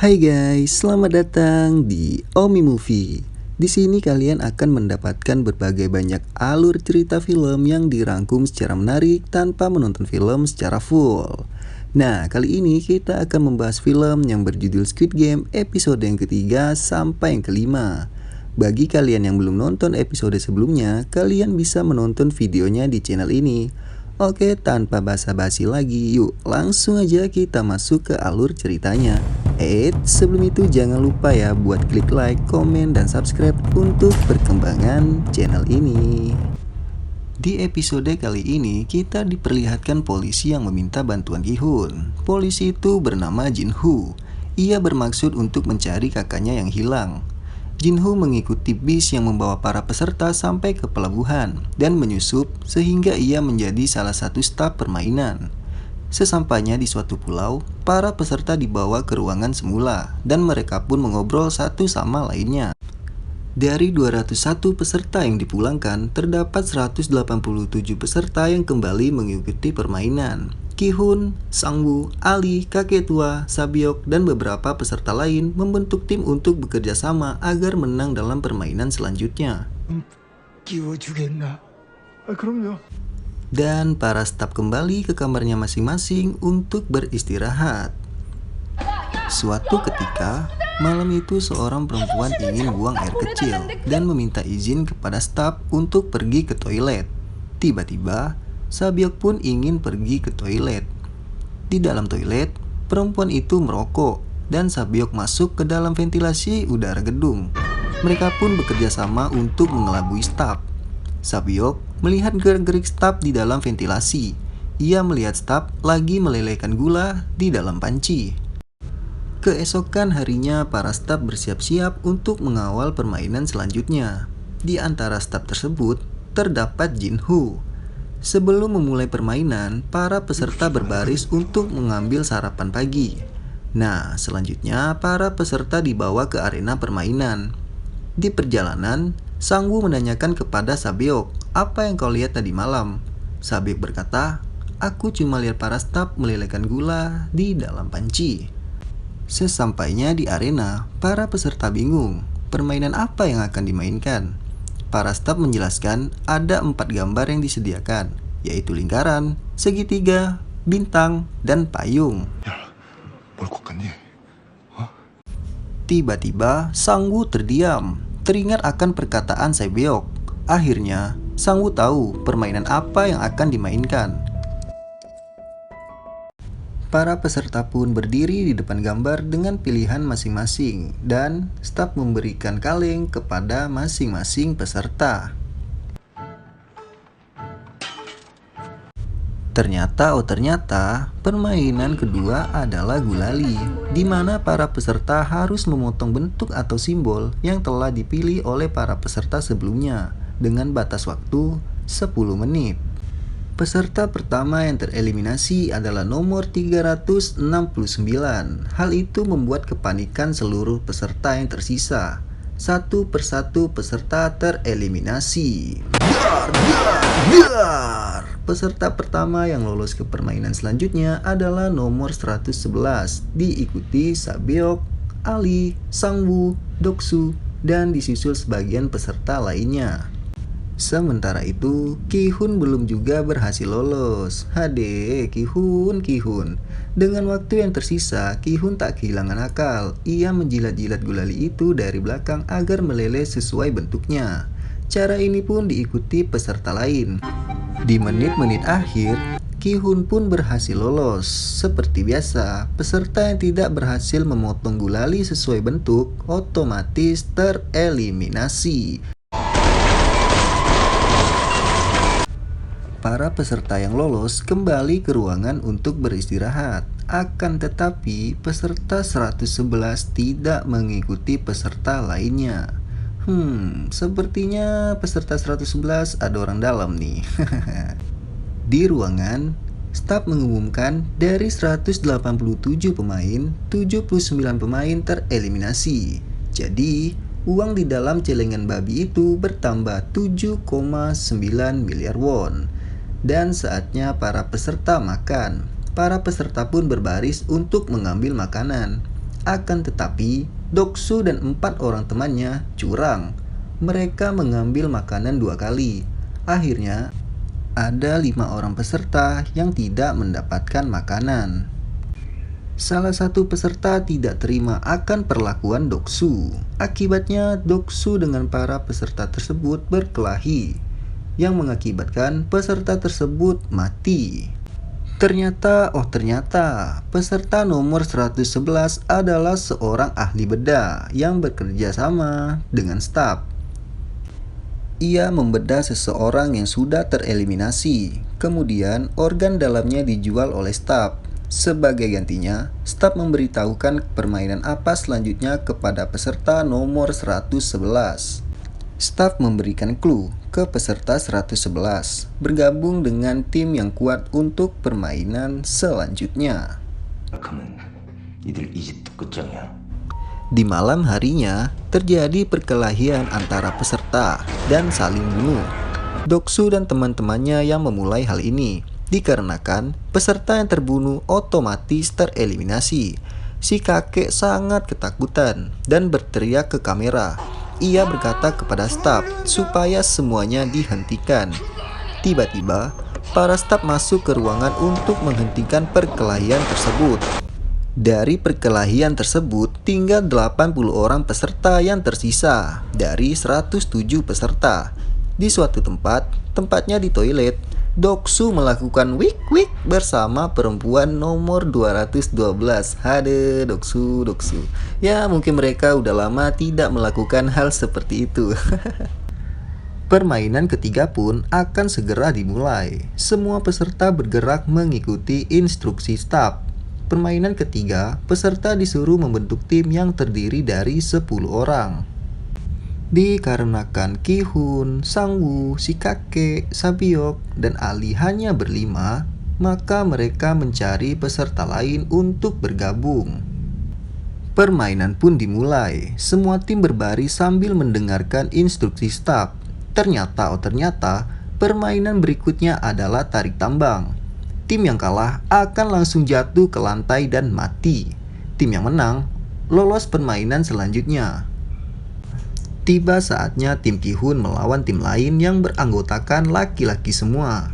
Hai guys, selamat datang di Omi Movie. Di sini kalian akan mendapatkan berbagai banyak alur cerita film yang dirangkum secara menarik tanpa menonton film secara full. Nah, kali ini kita akan membahas film yang berjudul Squid Game episode yang ketiga sampai yang kelima. Bagi kalian yang belum nonton episode sebelumnya, kalian bisa menonton videonya di channel ini. Oke, tanpa basa-basi lagi, yuk langsung aja kita masuk ke alur ceritanya. Sebelum itu jangan lupa ya buat klik like, komen, dan subscribe untuk perkembangan channel ini. Di episode kali ini kita diperlihatkan polisi yang meminta bantuan Gi-hun. Polisi itu bernama Jin-Ho. Ia bermaksud untuk mencari kakaknya yang hilang. Jin-Ho mengikuti bis yang membawa para peserta sampai ke pelabuhan dan menyusup sehingga ia menjadi salah satu staf permainan. Sesampainya di suatu pulau, para peserta dibawa ke ruangan semula dan mereka pun mengobrol satu sama lainnya. Dari 201 peserta yang dipulangkan, terdapat 187 peserta yang kembali mengikuti permainan. Gi-hun, Sang-woo, Ali, kakek tua, Sabyok, dan beberapa peserta lain membentuk tim untuk bekerja sama agar menang dalam permainan selanjutnya. Dan para staf kembali ke kamarnya masing-masing untuk beristirahat. Suatu ketika, malam itu seorang perempuan ingin buang air kecil dan meminta izin kepada staf untuk pergi ke toilet. Tiba-tiba, Sabyok pun ingin pergi ke toilet. Di dalam toilet, perempuan itu merokok dan Sabyok masuk ke dalam ventilasi udara gedung. Mereka pun bekerja sama untuk mengelabui staf. Sabyok melihat gerak-gerik staf di dalam ventilasi. Ia melihat staf lagi melelehkan gula di dalam panci. Keesokan harinya, para staf bersiap-siap untuk mengawal permainan selanjutnya. Di antara staf tersebut, terdapat Jin-Ho. Sebelum memulai permainan, para peserta berbaris untuk mengambil sarapan pagi. Nah, selanjutnya para peserta dibawa ke arena permainan. Di perjalanan, Sang-woo menanyakan kepada Sabyok, "Apa yang kau lihat tadi malam?" Sabyok berkata, "Aku cuma lihat para staf melelehkan gula di dalam panci." Sesampainya di arena, para peserta bingung, permainan apa yang akan dimainkan. Para staf menjelaskan ada 4 gambar yang disediakan, yaitu lingkaran, segitiga, bintang, dan payung. Tiba-tiba, Sang-woo terdiam, teringat akan perkataan Sabyok. Akhirnya, Sang-woo tahu permainan apa yang akan dimainkan. Para peserta pun berdiri di depan gambar dengan pilihan masing-masing dan staf memberikan kaleng kepada masing-masing peserta. Ternyata permainan kedua adalah gulali, di mana para peserta harus memotong bentuk atau simbol yang telah dipilih oleh para peserta sebelumnya dengan batas waktu 10 menit. Peserta pertama yang tereliminasi adalah nomor 369. Hal itu membuat kepanikan seluruh peserta yang tersisa. Satu persatu peserta tereliminasi. Peserta pertama yang lolos ke permainan selanjutnya adalah nomor 111, diikuti Sabyok, Ali, Sang-woo, Doksu, dan disusul sebagian peserta lainnya. Sementara itu, Gi-hun belum juga berhasil lolos. Gi-hun. Dengan waktu yang tersisa, Gi-hun tak kehilangan akal. Ia menjilat-jilat gulali itu dari belakang agar meleleh sesuai bentuknya. Cara ini pun diikuti peserta lain. Di menit-menit akhir, Gi-hun pun berhasil lolos. Seperti biasa, peserta yang tidak berhasil memotong gulali sesuai bentuk otomatis tereliminasi. Para peserta yang lolos kembali ke ruangan untuk beristirahat. Akan tetapi, peserta 111 tidak mengikuti peserta lainnya. Sepertinya peserta 111 ada orang dalam nih. Di ruangan, staf mengumumkan dari 187 pemain, 79 pemain tereliminasi. Jadi, uang di dalam celengan babi itu bertambah 7,9 miliar won. Dan saatnya para peserta makan. Para peserta pun berbaris untuk mengambil makanan. Akan tetapi, Doksu dan 4 orang temannya curang. Mereka mengambil makanan 2 kali. Akhirnya, ada 5 orang peserta yang tidak mendapatkan makanan. Salah satu peserta tidak terima akan perlakuan Doksu. Akibatnya, Doksu dengan para peserta tersebut berkelahi, yang mengakibatkan peserta tersebut mati. Ternyata, peserta nomor 111 adalah seorang ahli bedah yang bekerja sama dengan staf. Ia membedah seseorang yang sudah tereliminasi, kemudian organ dalamnya dijual oleh staf. Sebagai gantinya, staf memberitahukan permainan apa selanjutnya kepada peserta nomor 111. Staf memberikan clue ke peserta 111 bergabung dengan tim yang kuat untuk permainan selanjutnya. Di malam harinya, terjadi perkelahian antara peserta dan saling bunuh. Doksu dan teman-temannya yang memulai hal ini, dikarenakan peserta yang terbunuh otomatis tereliminasi. Si kakek sangat ketakutan dan berteriak ke kamera. Ia berkata kepada staf supaya semuanya dihentikan. Tiba-tiba, para staf masuk ke ruangan untuk menghentikan perkelahian tersebut. Dari perkelahian tersebut, tinggal 80 orang peserta yang tersisa dari 107 peserta. Di suatu tempat, tempatnya di toilet, Doksu melakukan wik-wik bersama perempuan nomor 212. Hade, Doksu. Ya, mungkin mereka udah lama tidak melakukan hal seperti itu. Permainan ketiga pun akan segera dimulai. Semua peserta bergerak mengikuti instruksi staf. Permainan ketiga, peserta disuruh membentuk tim yang terdiri dari 10 orang. Dikarenakan Ki-hun, Sang-woo, si kakek, Sabyok, dan Ali hanya berlima, maka mereka mencari peserta lain untuk bergabung. Permainan pun dimulai. Semua tim berbaris sambil mendengarkan instruksi staf. Ternyata, permainan berikutnya adalah tarik tambang. Tim yang kalah akan langsung jatuh ke lantai dan mati. Tim yang menang lolos permainan selanjutnya. Tiba saatnya tim Ki-hun melawan tim lain yang beranggotakan laki-laki semua.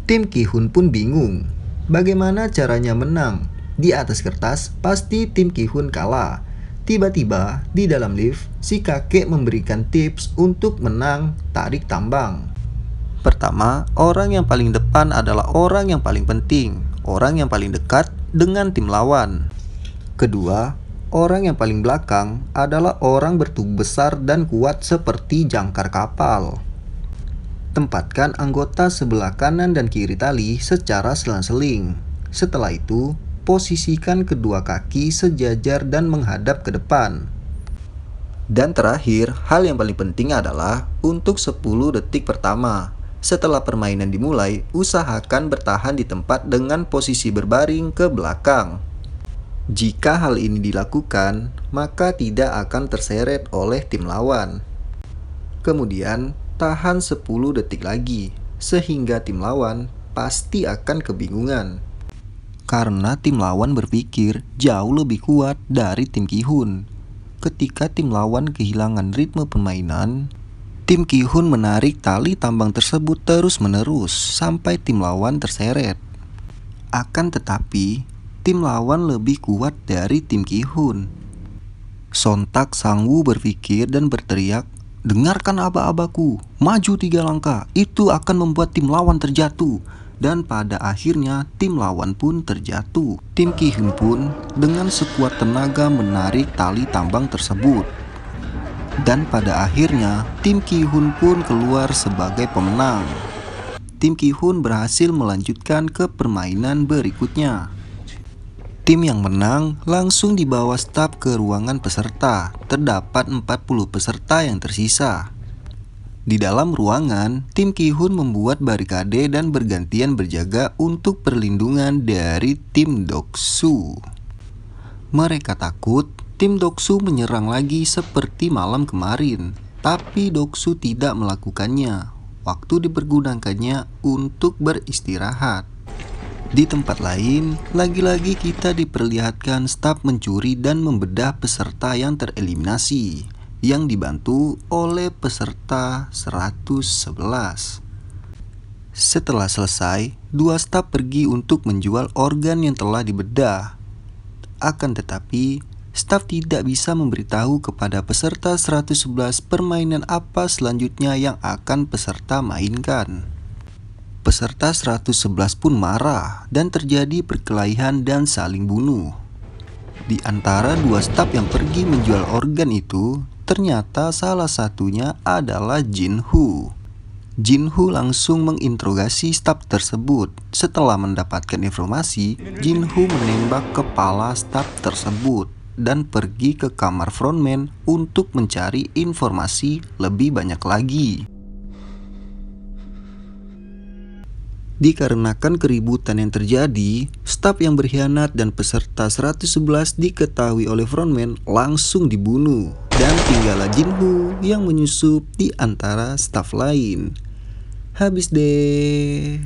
Tim Ki-hun pun bingung, bagaimana caranya menang. Di atas kertas, pasti tim Ki-hun kalah. Tiba-tiba, di dalam lift, si kakek memberikan tips untuk menang tarik tambang. Pertama, orang yang paling depan adalah orang yang paling penting, orang yang paling dekat dengan tim lawan. Kedua, orang yang paling belakang adalah orang bertubuh besar dan kuat seperti jangkar kapal. Tempatkan anggota sebelah kanan dan kiri tali secara selang-seling. Setelah itu, posisikan kedua kaki sejajar dan menghadap ke depan. Dan terakhir, hal yang paling penting adalah untuk 10 detik pertama. Setelah permainan dimulai, usahakan bertahan di tempat dengan posisi berbaring ke belakang. Jika hal ini dilakukan, maka tidak akan terseret oleh tim lawan. Kemudian, tahan 10 detik lagi, sehingga tim lawan pasti akan kebingungan. Karena tim lawan berpikir jauh lebih kuat dari tim Ki-hun. Ketika tim lawan kehilangan ritme permainan, tim Ki-hun menarik tali tambang tersebut terus-menerus sampai tim lawan terseret. Akan tetapi, tim lawan lebih kuat dari tim Ki-hun. Sontak Sang-woo berpikir dan berteriak, "Dengarkan aba-abaku, maju 3 langkah, itu akan membuat tim lawan terjatuh." Dan pada akhirnya tim lawan pun terjatuh. Tim Ki-hun pun dengan sekuat tenaga menarik tali tambang tersebut. Dan pada akhirnya tim Ki-hun pun keluar sebagai pemenang. Tim Ki-hun berhasil melanjutkan ke permainan berikutnya. Tim yang menang langsung dibawa staf ke ruangan peserta. Terdapat 40 peserta yang tersisa. Di dalam ruangan, tim Ki-hun membuat barikade dan bergantian berjaga untuk perlindungan dari tim Doksu. Mereka takut tim Doksu menyerang lagi seperti malam kemarin, tapi Doksu tidak melakukannya. Waktu dipergunakannya untuk beristirahat. Di tempat lain, lagi-lagi kita diperlihatkan staf mencuri dan membedah peserta yang tereliminasi, yang dibantu oleh peserta 111. Setelah selesai, dua staf pergi untuk menjual organ yang telah dibedah. Akan tetapi, staf tidak bisa memberitahu kepada peserta 111 permainan apa selanjutnya yang akan peserta mainkan. Peserta 111 pun marah dan terjadi perkelahian dan saling bunuh. Di antara dua staf yang pergi menjual organ itu, ternyata salah satunya adalah Jin Hu. Jin Hu langsung menginterogasi staf tersebut. Setelah mendapatkan informasi, Jin Hu menembak kepala staf tersebut dan pergi ke kamar frontman untuk mencari informasi lebih banyak lagi. Dikarenakan keributan yang terjadi, staf yang berkhianat dan peserta 111 diketahui oleh frontman langsung dibunuh. Dan tinggallah Jin Hu yang menyusup di antara staf lain. Habis deh.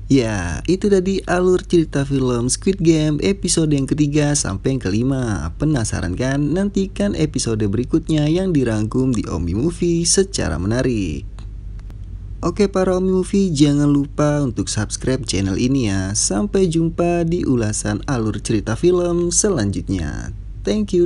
Ya, itu tadi alur cerita film Squid Game episode yang ketiga sampai yang kelima. Penasaran kan? Nantikan episode berikutnya yang dirangkum di Omi Movie secara menarik. Oke para Omi Movie, jangan lupa untuk subscribe channel ini ya. Sampai jumpa di ulasan alur cerita film selanjutnya. Thank you.